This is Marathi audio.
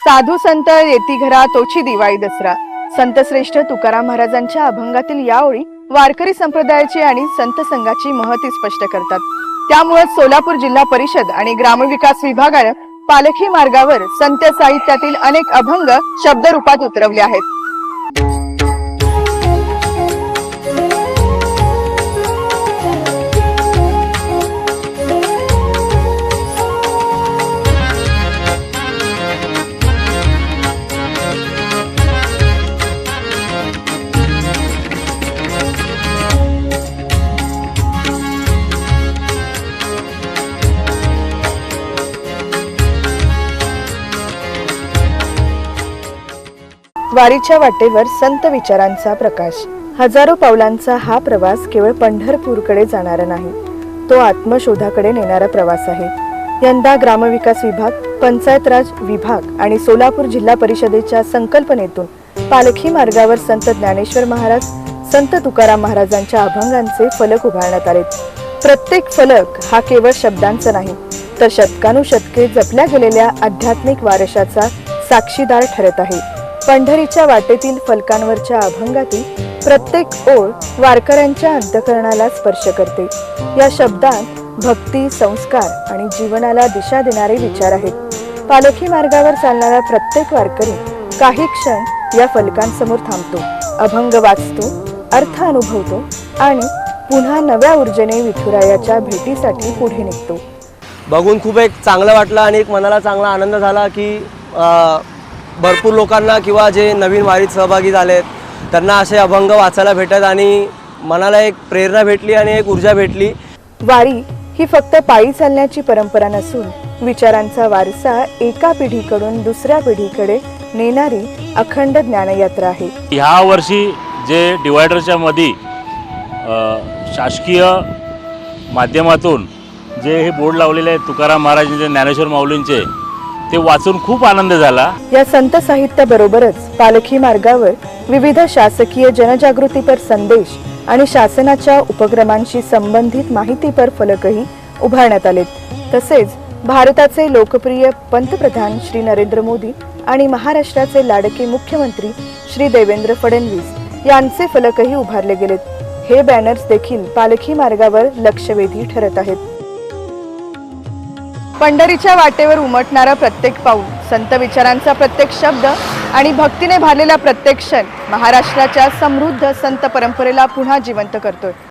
साधू संत येती घरा तोची दिवाळी दसरा. संत श्रेष्ठ तुकाराम महाराजांच्या अभंगातील या ओळी वारकरी संप्रदायाची आणि संत संघाची महती स्पष्ट करतात. त्यामुळे सोलापूर जिल्हा परिषद आणि ग्रामविकास विभागाने पालखी मार्गावर संत साहित्यातील अनेक अभंग शब्दरूपात उतरवले आहेत. वारीच्या वाटेवर संत विचारांचा प्रकाश. हजारो पावलांचा हा प्रवास केवळ पंढरपूरकडे जाणारा नाही, तो आत्मशोधाकडे नेणारा प्रवास आहे. यंदा ग्रामविकास विभाग, पंचायत राज विभाग आणि सोलापूर जिल्हा परिषदेच्या संकल्पनेतून पालखी मार्गावर संत ज्ञानेश्वर महाराज, संत तुकाराम महाराजांच्या अभंगांचे फलक उभारण्यात आले. प्रत्येक फलक हा केवळ शब्दांचा नाही, तर शतकानुशतके जपल्या गेलेल्या आध्यात्मिक वारशाचा साक्षीदार ठरत आहे. पंढरीच्या वाटेतील फलकांवरच्या अभंगातील प्रत्येक ओळ वारकऱ्यांच्या अंतःकरणाला स्पर्श करते. या शब्दात भक्ती, संस्कार आणि जीवनाला दिशा देणारे विचार आहेत. पालखी मार्गावर चालणारा प्रत्येक वारकरी काही क्षण या फलकांसमोर थांबतो, अभंग वाचतो, अर्थ अनुभवतो आणि पुन्हा नव्या ऊर्जेने विठुरायाच्या भेटीसाठी पुढे निघतो. बघून खूप एक चांगलं वाटलं आणि एक मनाला चांगला आनंद झाला की भरपूर लोकांना किंवा जे नवीन वारीत सहभागी झालेत त्यांना असे अभंग वाचायला भेटत आणि मनाला एक प्रेरणा भेटली आणि एक ऊर्जा भेटली. वारी ही फक्त पायी चालण्याची परंपरा नसून विचारांचा वारसा एका पिढीकडून दुसऱ्या पिढीकडे नेणारी अखंड ज्ञानयात्रा आहे. ह्या वर्षी जे डिवायडरच्या मध्ये शासकीय माध्यमातून जे हे बोर्ड लावलेले आहेत तुकाराम महाराजांचे, ज्ञानेश्वर माऊलींचे, ते वाचून खूप आनंद झाला. या संत साहित्याबरोबरच पालखी मार्गावर विविध शासकीय जनजागृतीपर संदेश आणि शासनाच्या उपक्रमांशी संबंधित माहितीपर फलकही उभारण्यात आलेत. तसेच भारताचे लोकप्रिय पंतप्रधान श्री नरेंद्र मोदी आणि महाराष्ट्राचे लाडके मुख्यमंत्री श्री देवेंद्र फडणवीस यांचे फलकही उभारले गेलेत. हे बॅनर्स देखील पालखी मार्गावर लक्षवेधी ठरत आहेत. पंढरीच्या वाटेवर उमटणारा प्रत्येक पाऊल, संत विचारांचा प्रत्येक शब्द आणि भक्तीने भरलेला प्रत्येक क्षण महाराष्ट्राच्या समृद्ध संत परंपरेला पुन्हा जिवंत करतोय.